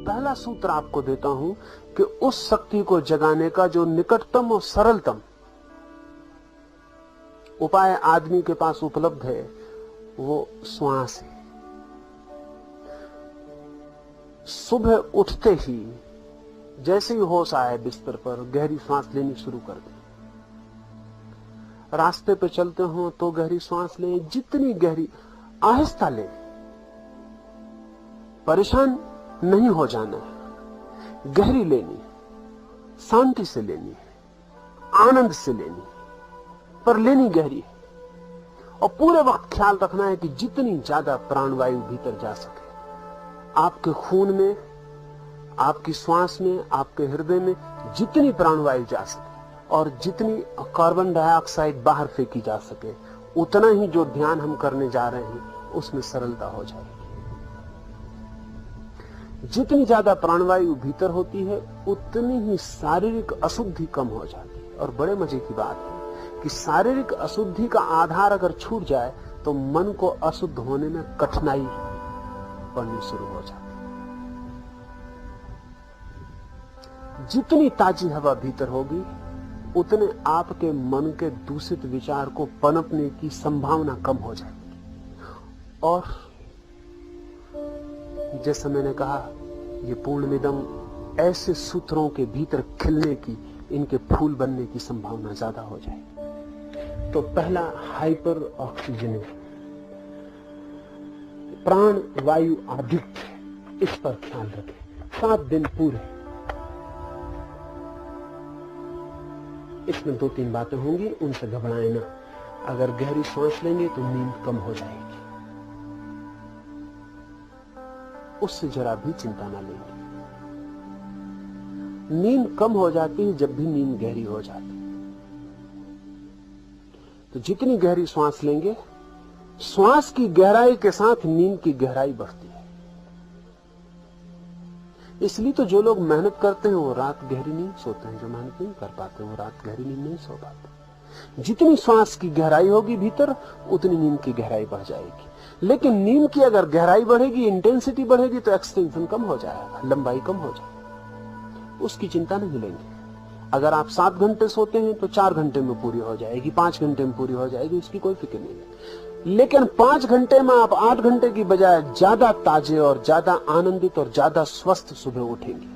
पहला सूत्र आपको देता हूं कि उस शक्ति को जगाने का जो निकटतम और सरलतम उपाय आदमी के पास उपलब्ध है वो श्वास है। सुबह उठते ही जैसे ही होश आए बिस्तर पर गहरी सांस लेनी शुरू कर दें। रास्ते पे चलते हो तो गहरी सांस लें, जितनी गहरी, आहिस्ता लें। परेशान नहीं हो जाना है, गहरी लेनी, शांति से लेनी, आनंद से लेनी, पर लेनी गहरी है। और पूरे वक्त ख्याल रखना है कि जितनी ज्यादा प्राणवायु भीतर जा सके, आपके खून में, आपकी श्वास में, आपके हृदय में जितनी प्राणवायु जा सके और जितनी कार्बन डाइऑक्साइड बाहर फेंकी जा सके, उतना ही जो ध्यान हम करने जा रहे हैं उसमें सरलता हो जाएगी। जितनी ज्यादा प्राणवायु भीतर होती है उतनी ही शारीरिक अशुद्धि कम हो जाती है। और बड़े मजे की बात है कि शारीरिक अशुद्धि का आधार अगर छूट जाए तो मन को अशुद्ध होने में कठिनाई पड़नी शुरू हो जाती है। जितनी ताजी हवा भीतर होगी उतने आपके मन के दूषित विचार को पनपने की संभावना कम हो जाएगी। और जैसे मैंने कहा, ये पूर्णमिदं ऐसे सूत्रों के भीतर खिलने की, इनके फूल बनने की संभावना ज्यादा हो जाएगी। तो पहला हाइपर ऑक्सीजनेशन, प्राण वायु आधिक्य, इस पर ख्याल रखें। 7 दिन पूरे इसमें 2-3 बातें होंगी, उनसे घबराएं ना। अगर गहरी सांस लेंगे तो नींद कम हो जाएगी, उससे जरा भी चिंता ना लेंगे। नींद कम हो जाती है जब भी नींद गहरी हो जाती है। तो जितनी गहरी सांस लेंगे, श्वास की गहराई के साथ नींद की गहराई बढ़ती है। इसलिए तो जो लोग मेहनत करते हैं वो रात गहरी नींद सोते हैं, जो मेहनत नहीं कर पाते वो रात गहरी नींद नहीं सो पाते। जितनी श्वास की गहराई होगी भीतर, उतनी नींद की गहराई बढ़ जाएगी। लेकिन नींद की अगर गहराई बढ़ेगी, इंटेंसिटी बढ़ेगी, तो एक्सटेंशन कम हो जाएगा, लंबाई कम हो जाएगी। उसकी चिंता नहीं लेंगे। अगर आप 7 घंटे सोते हैं तो 4 घंटे में पूरी हो जाएगी, 5 घंटे में पूरी हो जाएगी, उसकी कोई फिक्र नहीं है। लेकिन 5 घंटे में आप 8 घंटे की बजाय ज्यादा ताजे और ज्यादा आनंदित और ज्यादा स्वस्थ सुबह उठेंगे।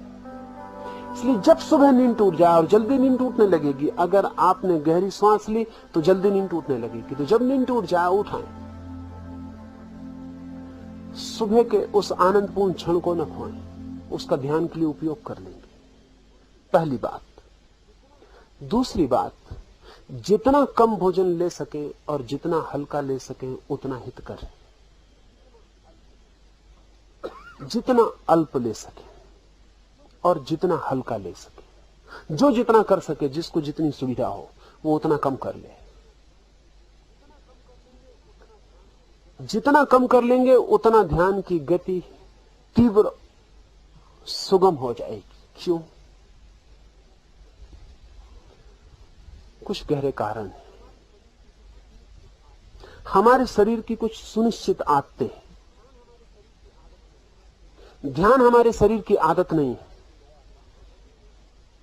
इसलिए जब सुबह नींद टूट जाए, और जल्दी नींद टूटने लगेगी, अगर आपने गहरी सांस ली तो जल्दी नींद टूटने लगेगी, तो जब नींद टूट जाए उठाएं। सुबह के उस आनंदपूर्ण क्षण को न खोएं, उसका ध्यान के लिए उपयोग कर लेंगे। पहली बात। दूसरी बात, जितना कम भोजन ले सके और जितना हल्का ले सके उतना हित करें। जितना अल्प ले सके और जितना हल्का ले सके, जो जितना कर सके, जिसको जितनी सुविधा हो वो उतना कम कर ले। जितना कम कर लेंगे उतना ध्यान की गति तीव्र सुगम हो जाएगी। क्यों? कुछ गहरे कारण हैं। हमारे शरीर की कुछ सुनिश्चित आदतें हैं। ध्यान हमारे शरीर की आदत नहीं है,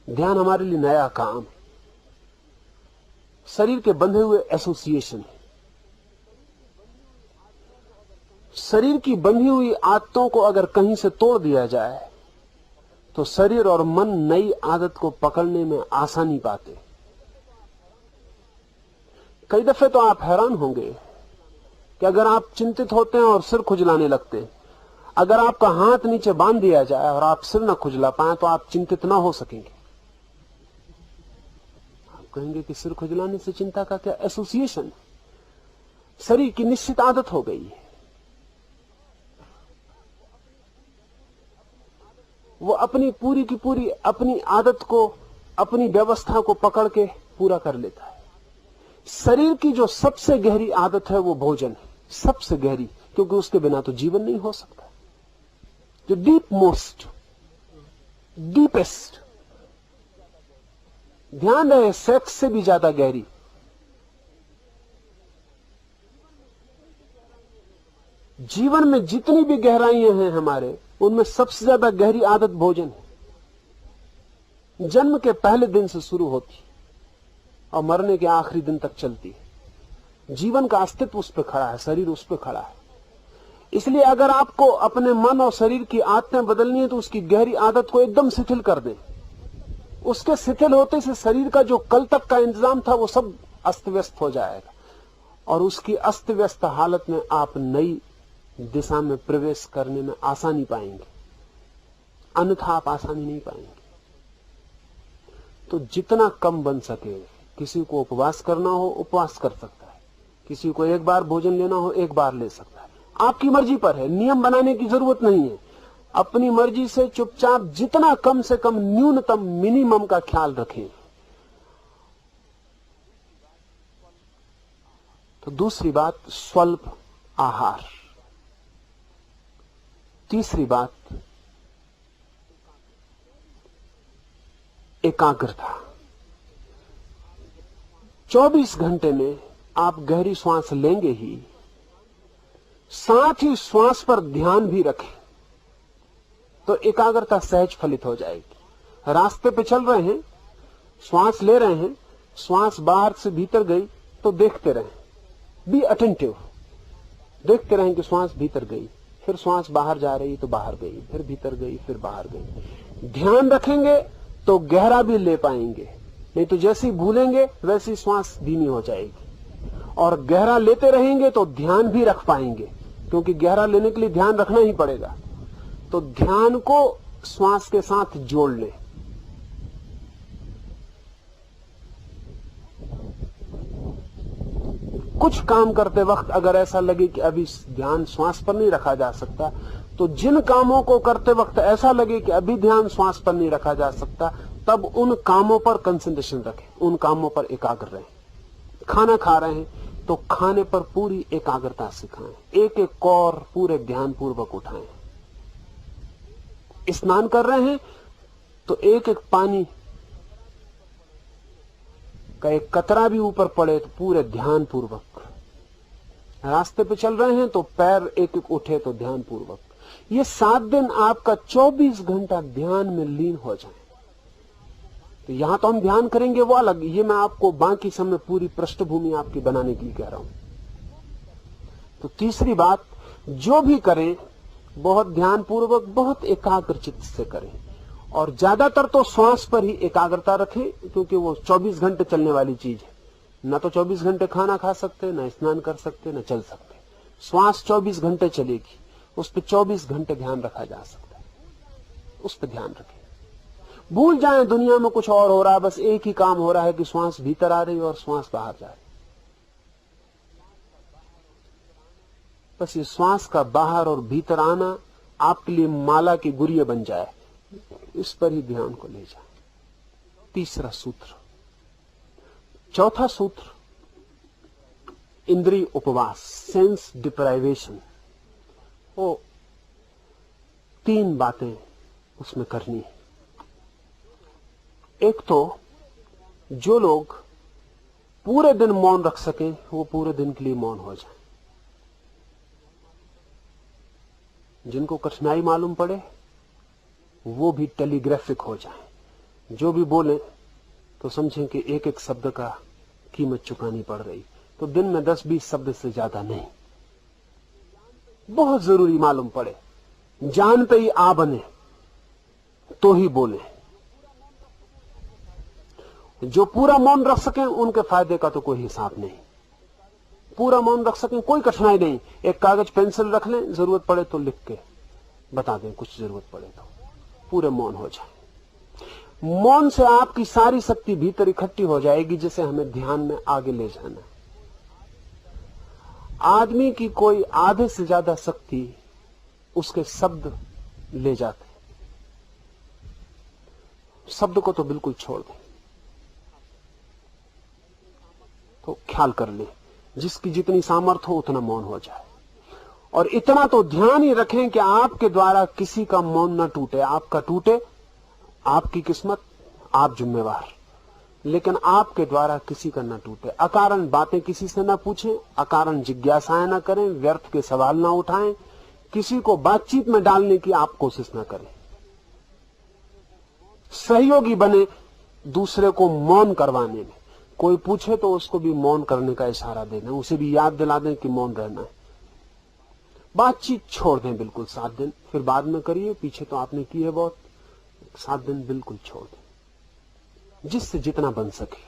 ध्यान हमारे लिए नया काम है। शरीर के बंधे हुए एसोसिएशन है। शरीर की बंधी हुई आदतों को अगर कहीं से तोड़ दिया जाए तो शरीर और मन नई आदत को पकड़ने में आसानी पाते। कई दफे तो आप हैरान होंगे कि अगर आप चिंतित होते हैं और सिर खुजलाने लगते हैं, अगर आपका हाथ नीचे बांध दिया जाए और आप सिर न खुजला पाए तो आप चिंतित ना हो सकेंगे। आप कहेंगे कि सिर खुजलाने से चिंता का क्या एसोसिएशन? शरीर की निश्चित आदत हो गई है, वो अपनी पूरी की पूरी अपनी आदत को, अपनी व्यवस्था को पकड़ के पूरा कर लेता है। शरीर की जो सबसे गहरी आदत है वो भोजन है, सबसे गहरी, क्योंकि उसके बिना तो जीवन नहीं हो सकता। जो डीप मोस्ट, डीपेस्ट, ध्यान रहे, सेक्स से भी ज्यादा गहरी। जीवन में जितनी भी गहराइयां हैं हमारे, उनमें सबसे ज्यादा गहरी आदत भोजन है। जन्म के पहले दिन से शुरू होती और मरने के आखिरी दिन तक चलती है। जीवन का अस्तित्व उस पर खड़ा है, शरीर उस पर खड़ा है। इसलिए अगर आपको अपने मन और शरीर की आदतें बदलनी है तो उसकी गहरी आदत को एकदम शिथिल कर दें। उसके शिथिल होते से शरीर का जो कल तक का इंतजाम था वो सब अस्त व्यस्त हो जाएगा और उसकी अस्त व्यस्त हालत में आप नई दिशा में प्रवेश करने में आसानी पाएंगे, अन्यथा आप आसानी नहीं पाएंगे। तो जितना कम बन सके, किसी को उपवास करना हो उपवास कर सकता है, किसी को एक बार भोजन लेना हो एक बार ले सकता है, आपकी मर्जी पर है। नियम बनाने की जरूरत नहीं है। अपनी मर्जी से चुपचाप जितना कम से कम न्यूनतम मिनिमम का ख्याल रखें। तो दूसरी बात स्वल्प आहार। तीसरी बात एकाग्रता। 24 घंटे में आप गहरी श्वास लेंगे ही, साथ ही श्वास पर ध्यान भी रखें तो एकाग्रता सहज फलित हो जाएगी। रास्ते पे चल रहे हैं, श्वास ले रहे हैं, श्वास बाहर से भीतर गई तो देखते रहें, बी अटेंटिव, देखते रहें कि श्वास भीतर गई, फिर श्वास बाहर जा रही तो बाहर गई, फिर भीतर गई, फिर बाहर गई। ध्यान रखेंगे तो गहरा भी ले पाएंगे, नहीं तो जैसे ही भूलेंगे वैसी श्वास धीमी हो जाएगी। और गहरा लेते रहेंगे तो ध्यान भी रख पाएंगे, क्योंकि गहरा लेने के लिए ध्यान रखना ही पड़ेगा। तो ध्यान को श्वास के साथ जोड़ लें। कुछ काम करते वक्त अगर ऐसा लगे कि अभी ध्यान श्वास पर नहीं रखा जा सकता, तो जिन कामों को करते वक्त ऐसा लगे कि अभी ध्यान श्वास पर नहीं रखा जा सकता, तब उन कामों पर कंसंट्रेशन रखें, उन कामों पर एकाग्र रहें। खाना खा रहे हैं तो खाने पर पूरी एकाग्रता से खाएं, एक एक कौर पूरे ध्यान पूर्वक उठाएं। स्नान कर रहे हैं तो एक एक पानी का एक कतरा भी ऊपर पड़े तो पूरे ध्यान पूर्वक। रास्ते पे चल रहे हैं तो पैर एक एक उठे तो ध्यान पूर्वक। ये 7 दिन आपका 24 घंटा ध्यान में लीन हो जाए। तो यहां तो हम ध्यान करेंगे वो अलग, ये मैं आपको बाकी समय पूरी पृष्ठभूमि आपकी बनाने के लिए कह रहा हूं। तो तीसरी बात, जो भी करें बहुत ध्यान पूर्वक, बहुत एकाग्र चित्त से करें, और ज्यादातर तो श्वास पर ही एकाग्रता रखें, क्योंकि वो 24 घंटे चलने वाली चीज है। ना तो 24 घंटे खाना खा सकते, ना स्नान कर सकते, ना चल सकते। श्वास 24 घंटे चलेगी, उस पर 24 घंटे ध्यान रखा जा सकता है, उस पर ध्यान रखें। भूल जाएं दुनिया में कुछ और हो रहा है, बस एक ही काम हो रहा है कि श्वास भीतर आ रही है और श्वास बाहर जा रही है। बस ये श्वास का बाहर और भीतर आना आपके लिए माला की गुरिया बन जाए, इस पर ही ध्यान को ले जाए। तीसरा सूत्र। चौथा सूत्र, इंद्रिय उपवास, सेंस डिप्राइवेशन। वो 3 बातें उसमें करनी है। एक तो जो लोग पूरे दिन मौन रख सकें वो पूरे दिन के लिए मौन हो जाए। जिनको कठिनाई मालूम पड़े वो भी टेलीग्राफिक हो जाए। जो भी बोले तो समझें कि एक एक शब्द का कीमत चुकानी पड़ रही। तो दिन में 10-20 शब्द से ज्यादा नहीं। बहुत जरूरी मालूम पड़े, जान पे ही आ बने तो ही बोले। जो पूरा मौन रख सकें उनके फायदे का तो कोई हिसाब नहीं। पूरा मौन रख सकें, कोई कठिनाई नहीं। एक कागज पेंसिल रख लें, जरूरत पड़े तो लिख के बता दें, कुछ जरूरत पड़े तो पूरे मौन हो जाए। मौन से आपकी सारी शक्ति भीतर इकट्ठी हो जाएगी, जिसे हमें ध्यान में आगे ले जाना है। आदमी की कोई आधे से ज्यादा शक्ति उसके शब्द ले जाते। शब्द को तो बिल्कुल छोड़ दें। तो ख्याल कर ले, जिसकी जितनी सामर्थ्य हो उतना मौन हो जाए। और इतना तो ध्यान ही रखें कि आपके द्वारा किसी का मौन न टूटे। आपका टूटे आपकी किस्मत, आप जिम्मेवार, लेकिन आपके द्वारा किसी का न टूटे। अकारण बातें किसी से न पूछें, अकारण जिज्ञासाएं न करें, व्यर्थ के सवाल न उठाएं, किसी को बातचीत में डालने की आप कोशिश ना करें। सहयोगी बने दूसरे को मौन करवाने में। कोई पूछे तो उसको भी मौन करने का इशारा देना, उसे भी याद दिला दें कि मौन रहना है। बातचीत छोड़ दें बिल्कुल 7 दिन, फिर बाद में करिए, पीछे तो आपने की है बहुत। 7 दिन बिल्कुल छोड़ दें, जिससे जितना बन सके,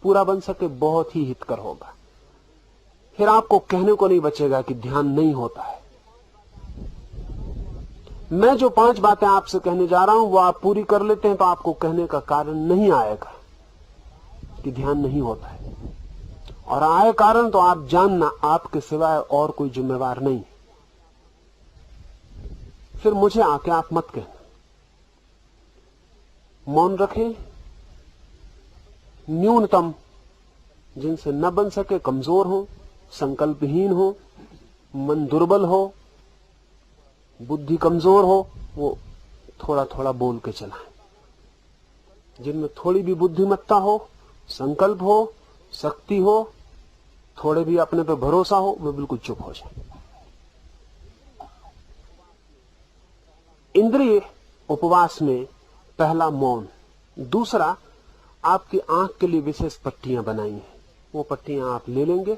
पूरा बन सके, बहुत ही हितकर होगा। फिर आपको कहने को नहीं बचेगा कि ध्यान नहीं होता है। मैं जो 5 बातें आपसे कहने जा रहा हूं वो आप पूरी कर लेते हैं तो आपको कहने का कारण नहीं आएगा कि ध्यान नहीं होता है, और आए कारण तो आप जानना आपके सिवाय और कोई जिम्मेवार नहीं। फिर मुझे आके आप मत कहना। मौन रखें। न्यूनतम जिनसे न बन सके, कमजोर हो, संकल्पहीन हो, मन दुर्बल हो, बुद्धि कमजोर हो, वो थोड़ा थोड़ा बोल के चलाएं। जिनमें थोड़ी भी बुद्धिमत्ता हो, संकल्प हो, शक्ति हो, थोड़े भी अपने पे भरोसा हो, वे बिल्कुल चुप हो जाए। इंद्रिय उपवास में पहला मौन। दूसरा, आपकी आंख के लिए विशेष पट्टियां बनाई हैं। वो पट्टियां आप ले लेंगे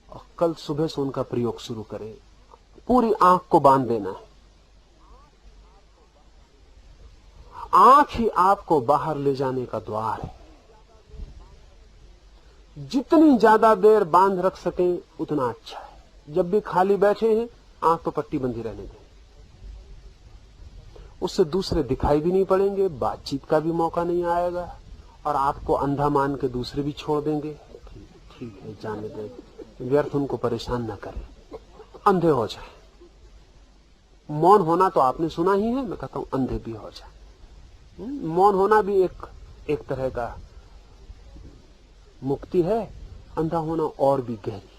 और कल सुबह से उनका प्रयोग शुरू करें। पूरी आंख को बांध देना है। आंख ही आपको बाहर ले जाने का द्वार है। जितनी ज्यादा देर बांध रख सकें उतना अच्छा है। जब भी खाली बैठे हैं, आंख पर पट्टी बंधी रहने दें। उससे दूसरे दिखाई भी नहीं पड़ेंगे, बातचीत का भी मौका नहीं आएगा, और आपको अंधा मान के दूसरे भी छोड़ देंगे। ठीक है, जाने दें, व्यर्थ उनको परेशान न करें, अंधे हो जाए। मौन होना तो आपने सुना ही है, मैं कहता हूं अंधे भी हो जाए। मौन होना भी एक तरह का मुक्ति है, अंधा होना और भी गहरी,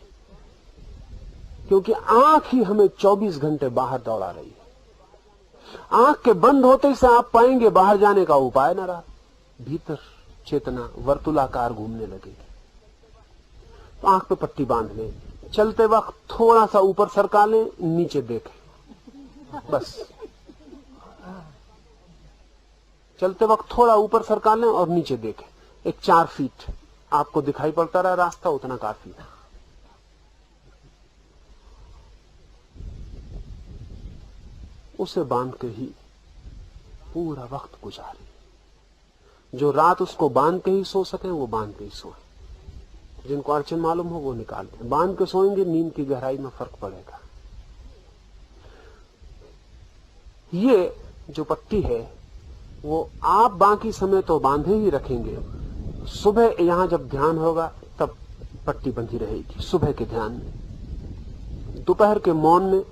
क्योंकि आंख ही हमें 24 घंटे बाहर दौड़ा रही है। आंख के बंद होते से आप पाएंगे बाहर जाने का उपाय न रहा, भीतर चेतना वर्तुलाकार घूमने लगेगी। तो आंख पे पट्टी बांध लें, चलते वक्त थोड़ा सा ऊपर सरका लें, नीचे देखें, बस चलते वक्त थोड़ा ऊपर सरका लें और नीचे देखें। एक 4 फीट आपको दिखाई पड़ता रहा रास्ता, उतना काफी है। उसे बांध के ही पूरा वक्त गुजारे। जो रात उसको बांध के ही सो सके वो बांध के ही सोए। जिनको अड़चन मालूम हो वो निकाल दें। बांध के सोएंगे, नींद की गहराई में फर्क पड़ेगा। ये जो पट्टी है वो आप बाकी समय तो बांधे ही रखेंगे। सुबह यहां जब ध्यान होगा तब पट्टी बंधी रहेगी, सुबह के ध्यान में। दोपहर के मौन में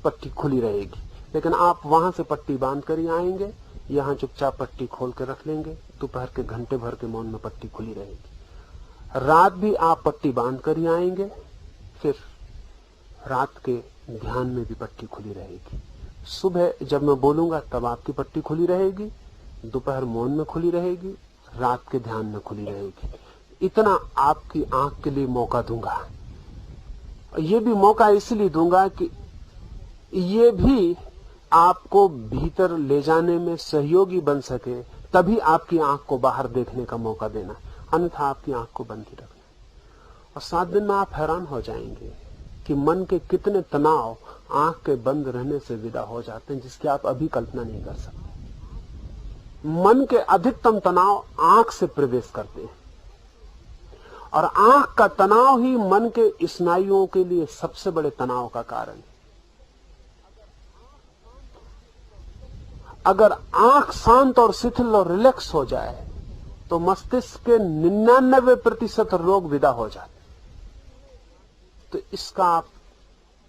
पट्टी खुली रहेगी, लेकिन आप वहां से पट्टी बांध कर ही आएंगे, यहां चुपचाप पट्टी खोल कर रख लेंगे। दोपहर के घंटे भर के मौन में पट्टी खुली रहेगी। रात भी आप पट्टी बांध कर ही आएंगे, फिर रात के ध्यान में भी पट्टी खुली रहेगी। सुबह जब मैं बोलूंगा तब आपकी पट्टी खुली रहेगी, दोपहर मौन में खुली रहेगी, रात के ध्यान में खुली रहेगी। इतना आपकी आंख के लिए मौका दूंगा। ये भी मौका इसलिए दूंगा कि ये भी आपको भीतर ले जाने में सहयोगी बन सके, तभी आपकी आंख को बाहर देखने का मौका देना, अन्यथा आपकी आंख को बंद ही रखना। और 7 दिन में आप हैरान हो जाएंगे कि मन के कितने तनाव आंख के बंद रहने से विदा हो जाते हैं, जिसकी आप अभी कल्पना नहीं कर सकते। मन के अधिकतम तनाव आंख से प्रवेश करते हैं, और आंख का तनाव ही मन के स्नायुओं के लिए सबसे बड़े तनाव का कारण है। अगर आंख शांत और शिथिल और रिलैक्स हो जाए तो मस्तिष्क के 99% रोग विदा हो जाते। तो इसका आप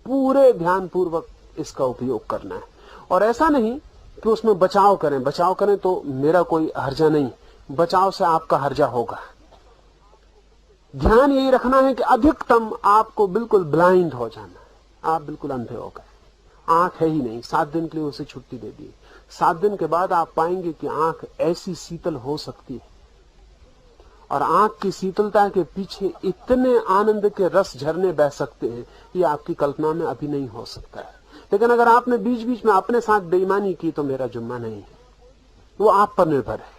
पूरे ध्यान पूर्वक इसका उपयोग करना है। और ऐसा नहीं कि उसमें बचाव करें तो मेरा कोई हर्जा नहीं, बचाव से आपका हर्जा होगा। ध्यान यही रखना है कि अधिकतम आपको बिल्कुल ब्लाइंड हो जाना है, आप बिल्कुल अंधे हो गए, आंख है ही नहीं। 7 दिन के लिए उसे छुट्टी दे दी। 7 दिन के बाद आप पाएंगे कि आंख ऐसी शीतल हो सकती है, और आंख की शीतलता के पीछे इतने आनंद के रस झरने बह सकते हैं, ये आपकी कल्पना में अभी नहीं हो सकता है। लेकिन अगर आपने बीच बीच में अपने साथ बेईमानी की तो मेरा जुम्मा नहीं है, वो आप पर निर्भर है।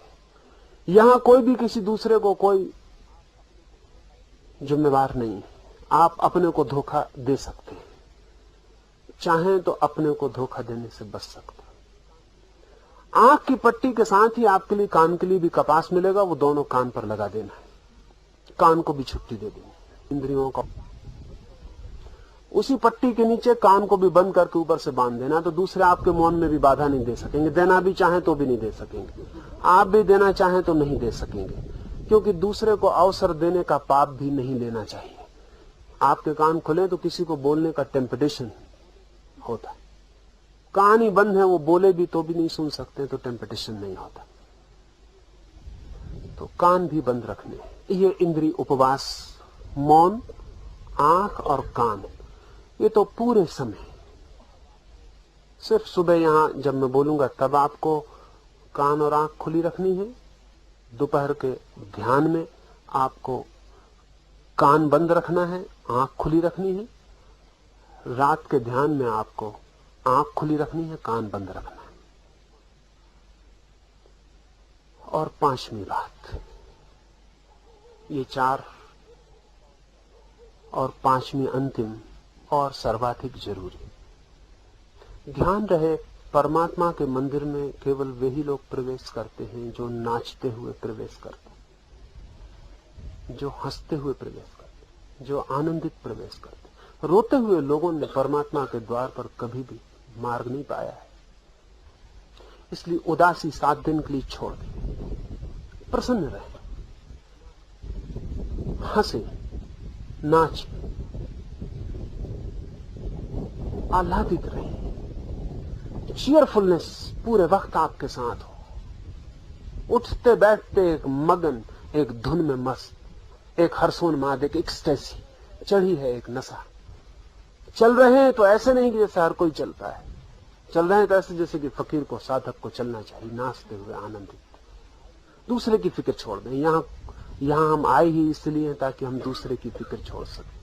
यहां कोई भी किसी दूसरे को कोई जिम्मेवार नहीं है। आप अपने को धोखा दे सकते हैं, चाहें तो अपने को धोखा देने से बच सकते हैं। आंख की पट्टी के साथ ही आपके लिए कान के लिए भी कपास मिलेगा, वो दोनों कान पर लगा देना है, कान को भी छुट्टी दे देनी, इंद्रियों को उसी पट्टी के नीचे कान को भी बंद करके ऊपर से बांध देना, तो दूसरे आपके मौन में भी बाधा नहीं दे सकेंगे। देना भी चाहें तो भी नहीं दे सकेंगे, आप भी देना चाहें तो नहीं दे सकेंगे, क्योंकि दूसरे को अवसर देने का पाप भी नहीं लेना चाहिए। आपके कान खुले तो किसी को बोलने का टेम्पटेशन होता है, कान ही बंद है, वो बोले भी तो भी नहीं सुन सकते, तो टेम्पटेशन नहीं होता। तो कान भी बंद रखने, ये इंद्रिय उपवास, मौन, आंख और कान, ये तो पूरे समय, सिर्फ सुबह यहां जब मैं बोलूंगा तब आपको कान और आंख खुली रखनी है। दोपहर के ध्यान में आपको कान बंद रखना है, आंख खुली रखनी है। रात के ध्यान में आपको आंख खुली रखनी है, कान बंद रखना है। और पांचवी बात, ये चार और पांचवी अंतिम और सर्वाधिक जरूरी, ध्यान रहे परमात्मा के मंदिर में केवल वही लोग प्रवेश करते हैं जो नाचते हुए प्रवेश करते हैं, जो हंसते हुए प्रवेश करते हैं, जो आनंदित प्रवेश करते हैं। रोते हुए लोगों ने परमात्मा के द्वार पर कभी भी मार्ग नहीं पाया है। इसलिए उदासी 7 दिन के लिए छोड़ दें, प्रसन्न रहे, हंसे, नाच, आह्लादित रहे, चीयरफुलनेस पूरे वक्त आपके साथ हो। उठते बैठते एक मगन, एक धुन में मस्त, एक हर्षोन्माद, एक एक्सटेसी चढ़ी है, एक नशा। चल रहे हैं तो ऐसे नहीं कि जैसे हर कोई चलता है, चल रहे हैं तो ऐसे जैसे कि फकीर को, साधक को चलना चाहिए, नाचते हुए आनंदित। दूसरे की फिक्र छोड़ दें। यहां हम आए ही इसलिए ताकि हम दूसरे की फिक्र छोड़ सकें।